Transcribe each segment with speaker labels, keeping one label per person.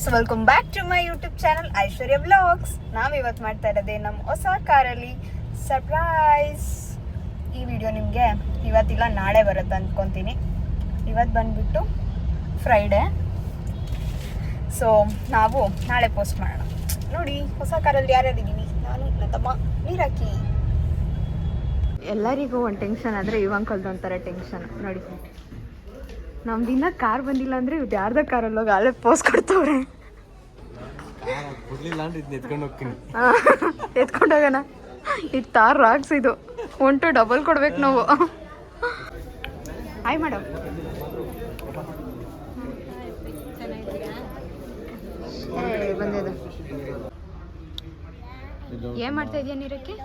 Speaker 1: So welcome back to my YouTube channel Aishwarya vlogs. ನಾವಿವತ್ತು ಮಾಡ್ತಾ ಇರೋದೇ ನಮ್ಮ ಹೊಸ ಕಾರಲ್ಲಿ ಸರ್ಪ್ರೈಸ್. ಈ ವಿಡಿಯೋ ನಿಮಗೆ ಇವತ್ತಿಲ್ಲ ನಾಳೆ ಬರುತ್ತೆ ಅಂದ್ಕೊತೀನಿ. ಇವತ್ತು ಬಂದುಬಿಟ್ಟು ಫ್ರೈಡೇ, ಸೊ ನಾವು ನಾಳೆ ಪೋಸ್ಟ್ ಮಾಡೋಣ. ನೋಡಿ ಹೊಸ ಕಾರಲ್ಲಿ ಯಾರ್ಯಾರಿದ್ದೀವಿ, ನಾನು ನನ್ನ ತಮ್ಮ ನೀರಾಕಿ. ಎಲ್ಲರಿಗೂ ಒಂದು ಟೆನ್ಷನ್ ಆದರೆ ಇವಂಕಲ್ದು ಒಂಥರ ಟೆನ್ಷನ್. ನೋಡಿ ನಮ್ದಿನ್ನ ಕಾರ್ ಬಂದಿಲ್ಲ ಅಂದರೆ ಇದು ಯಾರ್ದ ಕಾರಲ್ಲಿ ಹೋಗಿ ಅಲ್ಲೇ ಪೋಸ್ಟ್ ಕೊಡ್ತವ್ರೆ. ಎತ್ಕೊಂಡೋಗೋಣ. ಇದು ತಾರ್ ರಾಕ್ಸ್, ಇದು 1 to 2 ಕೊಡ್ಬೇಕು ನಾವು. Hi madam. ಬಂದಿದೆ. ಏನು ಮಾಡ್ತಾ ಇದೆಯಾ ನೀರಕ್ಕೆ?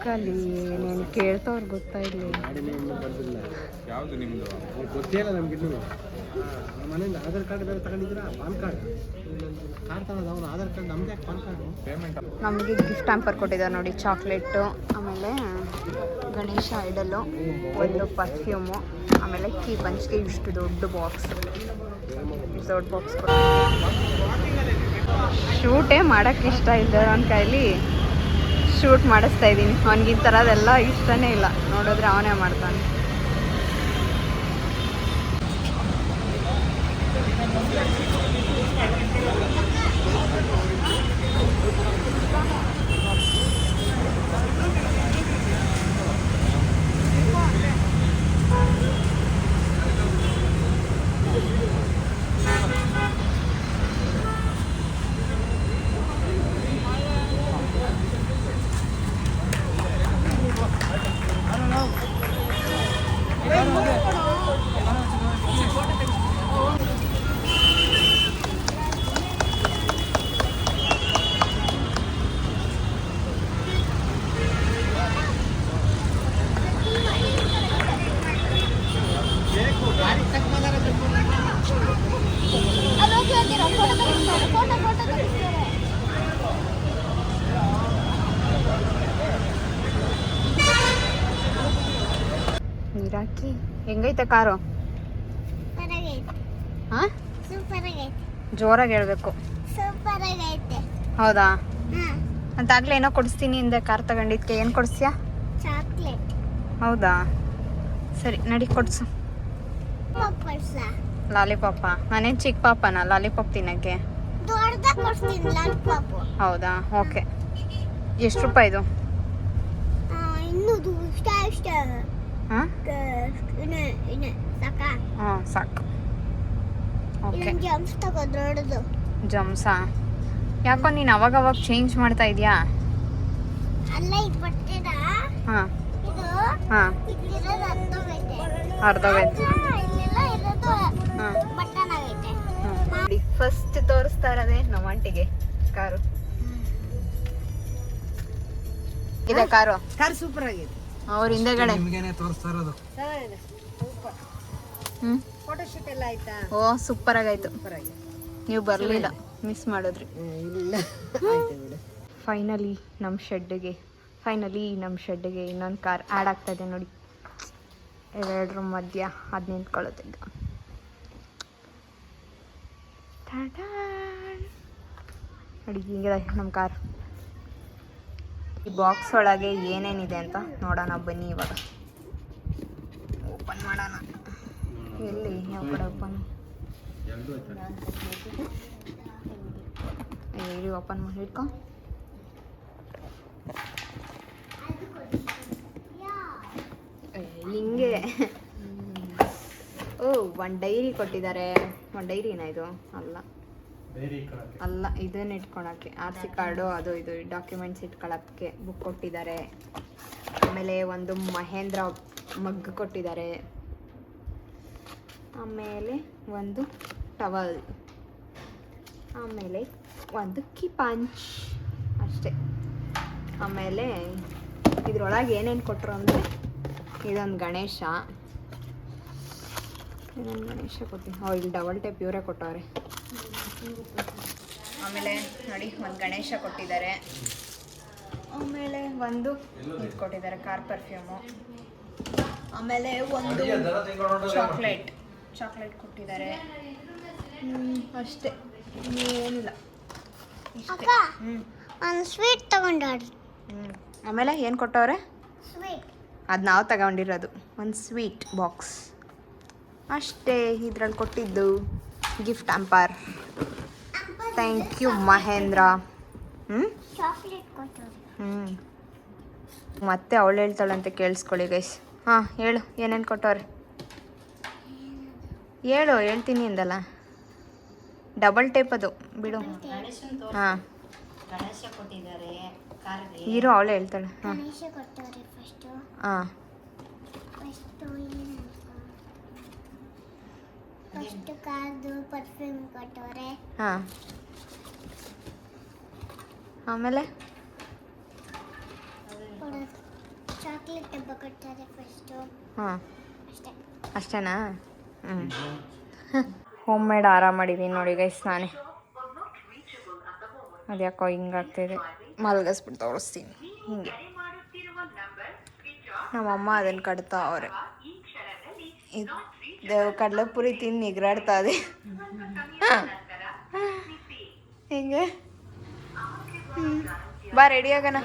Speaker 1: ಕಲಿ ನೀನು ಕೇಳ್ತವ್ರು ಗೊತ್ತಾಯಿಲ್ಲ.
Speaker 2: ಯಾವುದು ನಿಮ್ಮದು ಗೊತ್ತಿಲ್ಲ ನಮ್ಗೆ. ಮನೆಯಿಂದ ಆಧಾರ್ ಕಾರ್ಡ್ ಬೇರೆ ತಗೊಂಡಿದ್ದೀರಾ? ಪಾನ್ ಕಾರ್ಡ್ ಕಾರ್ಡ್ ತಗೋದು ಅವ್ನು ಆಧಾರ್ ಕಾರ್ಡ್ ನಮ್ದು ಯಾಕೆ ಪಾನ್ ಕಾರ್ಡು? ಪೇಮೆಂಟ್
Speaker 1: ನಮಗೆ ಗಿಫ್ಟ್ ಹ್ಯಾಂಪರ್ ಕೊಟ್ಟಿದ್ದಾರೆ ನೋಡಿ, ಚಾಕ್ಲೇಟು, ಆಮೇಲೆ ಗಣೇಶ ಐಡಲ್ಲು, ಒಂದು ಪರ್ಫ್ಯೂಮು, ಆಮೇಲೆ ಕೀ ಪಂಚ್ಗೆ ಇಷ್ಟು ದೊಡ್ಡ ಬಾಕ್ಸ್. ದೊಡ್ಡ ಬಾಕ್ಸ್ ಶೂಟೇ ಮಾಡೋಕ್ಕೆ ಇಷ್ಟ ಇಲ್ಲ ಅವನ ಕೈಲಿ, ಶೂಟ್ ಮಾಡಿಸ್ತಾ ಇದ್ದೀನಿ. ಅವ್ನಿಗೆ ಈ ಥರದೆಲ್ಲ ಇಷ್ಟನೇ ಇಲ್ಲ, ನೋಡಿದ್ರೆ ಅವನೇ ಮಾಡ್ತಾನೆ. ನೀರಾಕಿ ಹೆಂಗೈತೆ ಕಾರು? ಜೋರಾಗಿ ಹೇಳ್ಬೇಕು. ಹೌದಾ? ಅಂತಾಗ್ಲೇ ಏನೋ ಕೊಡಿಸ್ತೀನಿ ಹಿಂದೆ ಕಾರ್ ತಗೊಂಡಿದ್ಕೆ. ಏನು ಕೊಡಿಸ್ಯಾ? ಚಾಕ್ಲೇಟ್. ಹೌದಾ, ಸರಿ ನಡಿ ಕೊಡ್ಸು. ಲಾಲಿಪಾಪ? ನಾನೇನು ಚಿಕ್ಕ ಪಾಪನಾ ಲಾಲಿಪಾಪ್ ತಿನ್ನಕ್ಕೆ? ಹೌದಾ, ಓಕೆ. ಎಷ್ಟು ರೂಪಾಯಿದು? ಹಾಂ ಸಾಕು. ಓಕೆ. ಜಮ್ಸಾ? ಯಾಕೋ ನೀನು ಅವಾಗವಾಗ ಚೇಂಜ್ ಮಾಡ್ತಾ ಇದೆಯಾ? ಹಾಂ ಹಾಂ, ಅರ್ಧೋಗೈತೆ. ಫಸ್ಟ್ ತೋರಿಸ್ತಾ ಇರೋದೇ ನಮ್ಮ ಆಂಟಿಗೆ ಕಾರು. ಇದೆ ಕಾರು.
Speaker 3: ಕಾರ್ ಸೂಪರ್ ಆಗಿದೆ.
Speaker 1: ಅವ್ರ ಹಿಂದೆಗಡೆ
Speaker 2: ತೋರಿಸ್ತಾ ಇರೋದು.
Speaker 3: ಫೋಟೋ ಶೂಟ್ ಎಲ್ಲ ಆಯ್ತಾ?
Speaker 1: ಓ ಸೂಪರ್ ಆಗಾಯ್ತು. ನೀವು ಬರಲಿಲ್ಲ, ಮಿಸ್ ಮಾಡಿದ್ರಿ.
Speaker 3: ಇಲ್ಲ,
Speaker 1: ಫೈನಲಿ ನಮ್ಮ ಶೆಡ್ಡಿಗೆ ಇನ್ನೊಂದು ಕಾರ್ ಆ್ಯಡ್ ಆಗ್ತಾ ಇದೆ ನೋಡಿ. ಎರಡರ ಮಧ್ಯ ಅದು ನಿಂತ್ಕೊಳ್ಳುತ್ತೆ ಈಗ. ನೋಡಿ ಹಿಂಗಿದೆ ನಮ್ಮ ಕಾರ್. ಈ ಬಾಕ್ಸ್ ಒಳಗೆ ಏನೇನಿದೆ ಅಂತ ನೋಡೋಣ ಬನ್ನಿ. ಇವಾಗ ಓಪನ್ ಮಾಡೋಣ. ಎಲ್ಲಿ ಯಾವ ಕಡೆ ಓಪನ್? ಇಲ್ಲಿ ಓಪನ್ ಮಾಡಿ ಇಟ್ಕೊ. ಹಿಂಗೆ. ಓ, ಒಂದು ಡೈರಿ ಕೊಟ್ಟಿದ್ದಾರೆ. ಒಂದು ಡೈರಿನಾ ಇದು? ಅಲ್ಲ, ಇದನ್ನ ಇಟ್ಕೊಳಕ್ಕೆ RC ಕಾರ್ಡು, ಅದು ಇದು ಡಾಕ್ಯುಮೆಂಟ್ಸ್ ಇಟ್ಕೊಳ್ಳೋಕ್ಕೆ ಬುಕ್ ಕೊಟ್ಟಿದ್ದಾರೆ. ಆಮೇಲೆ ಒಂದು ಮಹೇಂದ್ರ ಮಗ್ ಕೊಟ್ಟಿದ್ದಾರೆ. ಆಮೇಲೆ ಒಂದು ಟವಲ್, ಆಮೇಲೆ ಒಂದು ಕೀ ಪಂಚ್ ಅಷ್ಟೇ. ಆಮೇಲೆ ಇದ್ರೊಳಗೆ ಏನೇನು ಕೊಟ್ಟರು ಅಂದರೆ ಇದೊಂದು ಗಣೇಶ ಕೊಡ್ತೀನಿ. ಇಲ್ಲಿ ಡಬಲ್ ಟೇಪ್ ಇವರೇ ಕೊಟ್ಟವ್ರೆ. ಆಮೇಲೆ ನೋಡಿ ಒಂದು ಗಣೇಶ ಕೊಟ್ಟಿದ್ದಾರೆ. ಆಮೇಲೆ ಒಂದು ಇದು ಕೊಟ್ಟಿದ್ದಾರೆ, ಕಾರ್ ಪರ್ಫ್ಯೂಮು. ಆಮೇಲೆ ಒಂದು ಚಾಕ್ಲೇಟ್ ಕೊಟ್ಟಿದ್ದಾರೆ. ಅಷ್ಟೇ, ಏನಿಲ್ಲ.
Speaker 4: ಒಂದು ಸ್ವೀಟ್ ತಗೊಂಡಾಡ್ರಿ.
Speaker 1: ಆಮೇಲೆ ಏನು ಕೊಟ್ಟವ್ರೆ?
Speaker 4: ಸ್ವೀಟ್.
Speaker 1: ಅದು ನಾವು ತಗೊಂಡಿರೋದು ಒಂದು ಸ್ವೀಟ್ ಬಾಕ್ಸ್ ಅಷ್ಟೇ. ಇದ್ರಲ್ಲಿ ಕೊಟ್ಟಿದ್ದು gift hamper. Thank you Mahendra.
Speaker 4: Chocolate ಕೊಟ್ಟರು.
Speaker 1: ಮತ್ತೆ ಅವಳು ಹೇಳ್ತಾಳಂತೆ, ಕೇಳಿಸ್ಕೊಳ್ಳಿ ಗೈಸ್. ಹಾಂ ಹೇಳು, ಏನೇನು ಕೊಟ್ಟವ್ರೆ ಹೇಳು. ಹೇಳ್ತೀನಿ ಅಂದಲ್ಲ, ಡಬಲ್ ಟೇಪ್ ಅದು ಬಿಡು. ಹಾಂ
Speaker 3: ಗಣೇಶ ಕೊಟ್ಟಿದ್ದಾರೆ ಕಾರ್ಗೆ.
Speaker 1: ಹೀರೋ ಅವಳೇ ಹೇಳ್ತಾಳೆ. ಹಾಂ
Speaker 4: ಗಣೇಶ ಕೊಟ್ಟವ್ರೆ ಫಸ್ಟು.
Speaker 1: ಹಾಂ
Speaker 4: ಫಸ್ಟು ಕಾರ್ದು ಪರ್ಫ್ಯೂಮ್ ಕೊಟ್ಟವ್ರೆ.
Speaker 1: ಹಾಂ ಆಮೇಲೆ
Speaker 4: ಚಾಕ್ಲೇಟ್ ಡಬ್ಬ ಕೊಡ್ತಾರೆ ಫಸ್ಟು.
Speaker 1: ಹಾಂ
Speaker 4: ಅಷ್ಟೇ.
Speaker 1: ಅಷ್ಟೇನಾ? ಹೋಮ್ ಮೇಡ್ ಆರಾಮ ಮಾಡಿದ್ದೀನಿ ನೋಡಿ ಗೈಸ್ ನಾನೇ. ಅದ್ಯಾಕೋ ಹಿಂಗಾಗ್ತಿದೆ, ಮಲ್ಗಿಸ್ಬಿಟ್ಟು ತೋರಿಸ್ತೀನಿ. ಹಿಂಗೆ ನಮ್ಮಮ್ಮ ಅದನ್ನು ಕಟ್ತಾ ಅವ್ರೆ. ಇದು ಕಡಲೆಪುರಿ ತಿಂದು ನಿಗ್ರಾಡ್ತಾ ಇದೆ ಹಿಂಗೆ. ಬಾ ರೆಡಿ ಆಗೋಣ.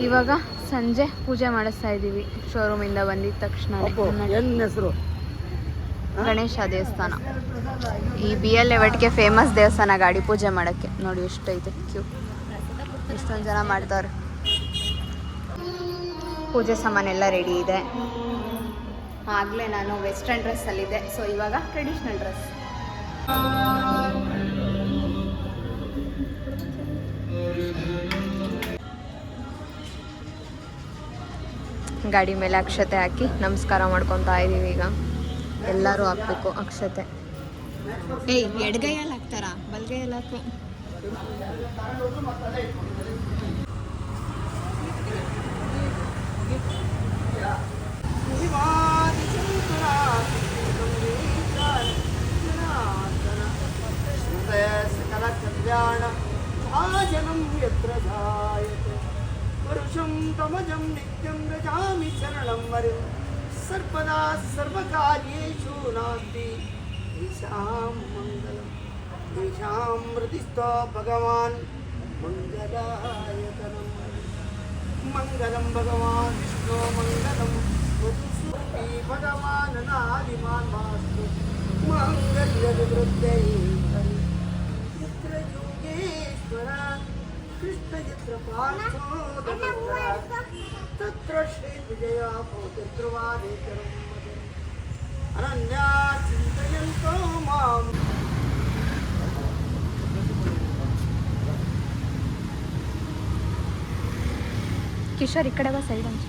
Speaker 1: ಇವಾಗ ಸಂಜೆ ಪೂಜೆ ಮಾಡಿಸ್ತಾ ಇದ್ದೀವಿ ಶೋರೂಮಿಂದ ಬಂದಿದ್ದ ತಕ್ಷಣ.
Speaker 2: ಹೆಸರು
Speaker 1: ಗಣೇಶ ದೇವಸ್ಥಾನ, ಈ BL ಲೆವೆಟ್ಗೆ ಫೇಮಸ್ ದೇವಸ್ಥಾನ ಗಾಡಿ ಪೂಜೆ ಮಾಡೋಕ್ಕೆ. ನೋಡಿ ಎಷ್ಟೈತೆ ಕ್ಯೂ, ಎಷ್ಟೊಂದು ಜನ ಮಾಡ್ತಾರೆ. ಪೂಜೆ ಸಾಮಾನೆಲ್ಲ ರೆಡಿ ಇದೆ. ಆಗಲೇ ನಾನು ವೆಸ್ಟರ್ನ್ ಡ್ರೆಸ್ಸಲ್ಲಿದ್ದೆ, ಸೊ ಇವಾಗ ಟ್ರೆಡಿಷ್ನಲ್ ಡ್ರೆಸ್. ಗಾಡಿ ಮೇಲೆ ಅಕ್ಷತೆ ಹಾಕಿ ನಮಸ್ಕಾರ ಮಾಡ್ಕೊತಾ ಇದ್ದೀವಿ. ಈಗ ಎಲ್ಲರೂ ಹಾಕ್ಬೇಕು ಅಕ್ಷತೆ. ಏಯ್, ಎಡಗೈಯಲ್ಲಿ ಹಾಕ್ತಾರಾ ಬಲ್ಗೈಯಲ್ಲಿ ಹಾಕು.
Speaker 5: पुरुषं तमजं नित्यं व्रजामि शरणं वरं सर्वदा सर्वकार्येषु नास्ति तेषां मङ्गलं तेषां हृदिस्थो भगवान् मङ्गलायतनं मङ्गलं भगवान् विष्णु मङ्गलं मधुसूदनी भगवान् अनादिमान् वास्तु मङ्गल्यविवृद्धये यत्र योगेश्वर कृष्ण यत्र पार्थो तत्र श्री विजया भवति ध्रुवानेतरं अनन्या चिन्तयन्तो माम्.
Speaker 1: ಕಿಶೋರ್ ಈ ಕಡೆ ಬಾ, ಸೈಡ್ ಅಂತ.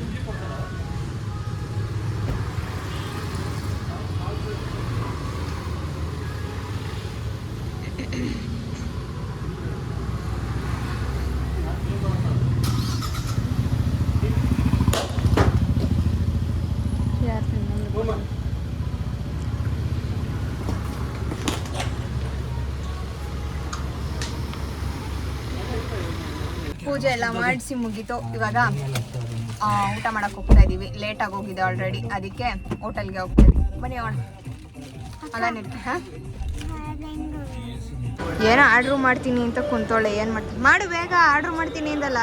Speaker 1: ಪೂಜೆ ಎಲ್ಲ ಮಾಡಿಸಿ ಮುಗೀತು. ಇವಾಗ ಊಟ ಮಾಡಕ್ಕೆ ಹೋಗ್ತಾ ಇದ್ದೀವಿ. ಲೇಟಾಗಿ ಹೋಗಿದೆ ಆಲ್ರೆಡಿ, ಅದಕ್ಕೆ ಹೋಟೆಲ್ಗೆ ಹೋಗ್ತಾ ಇದ್ದೀವಿ. ಬನ್ನಿ ಅವಣ ಅದಾನಿರ್ತಿ. ಹಾಂ, ಏನೋ ಆರ್ಡ್ರ್ ಮಾಡ್ತೀನಿ ಅಂತ ಕುಂತೋಳೆ. ಏನು ಮಾಡ್ತೀನಿ, ಮಾಡು ಬೇಗ, ಆರ್ಡ್ರ್ ಮಾಡ್ತೀನಿ ಅಂದಲ್ಲ.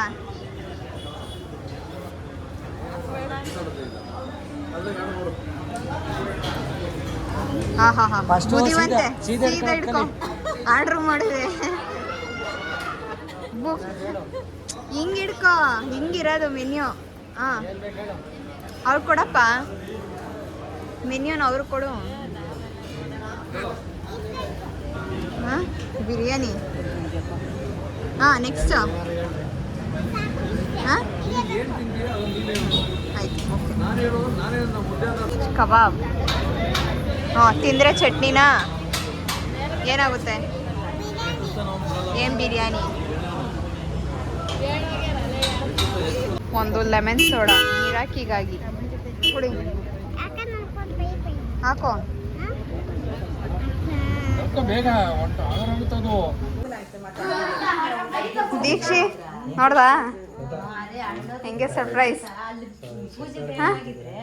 Speaker 1: ಹಾಂ ಹಾಂ ಹಾಂ, ಬುದ್ಧಿವಂತೆ, ಸೀದಾ ಇಟ್ಕೊ. ಆರ್ಡ್ರ್ ಮಾಡಿದೆ, ಹಿಂಗೆ ಹಿಡ್ಕೊ, ಹಿಂಗಿರೋದು ಮೆನ್ಯೂ. ಹಾಂ, ಅವ್ರು ಕೊಡಪ್ಪ ಮೆನ್ಯೂನ, ಅವ್ರು ಕೊಡು. ಹಾಂ, ಬಿರಿಯಾನಿ. ಹಾಂ, ನೆಕ್ಸ್ಟ್. ಹಾಂ ಆಯ್ತು, ಓಕೆ. ಕಬಾಬ್. ಹಾಂ, ತಿಂದರೆ ಚಟ್ನಿನಾ? ಏನಾಗುತ್ತೆ? ಏನು ಬಿರಿಯಾನಿ? ಒಂದು ಲೆಮನ್ ಸೋಡಾ ನೀರಾಕಿಗಾಗಿ ಕುಡಿ. ಹಾಕೋ
Speaker 2: ಬೇಗ ಆಗುತ್ತದು.
Speaker 1: ದೀಕ್ಷಿ ನೋಡ್ದಾ
Speaker 3: ಅದೇ ಅಣ್ಣವ್ರು
Speaker 1: ಹೆಂಗೆ ಸರ್ಪ್ರೈಸ್
Speaker 3: ಅಲ್ಲಿ ಪೂಜೆ ಟೈಮ್ ಆಗಿದ್ರೆ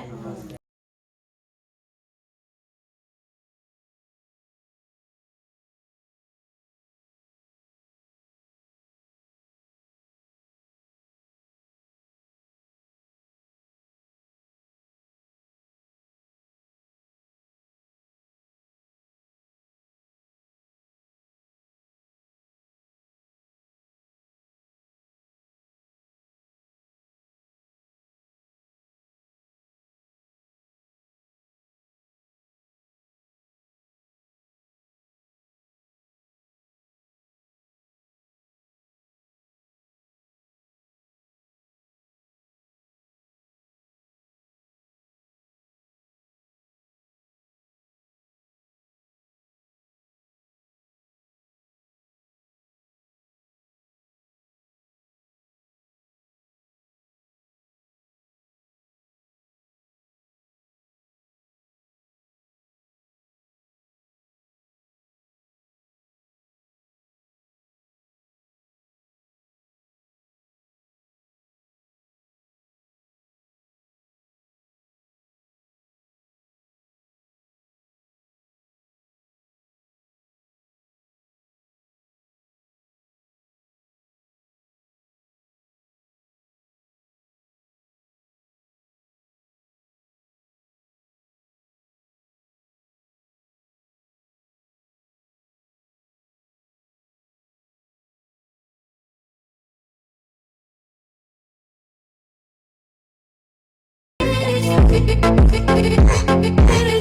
Speaker 6: Thank you.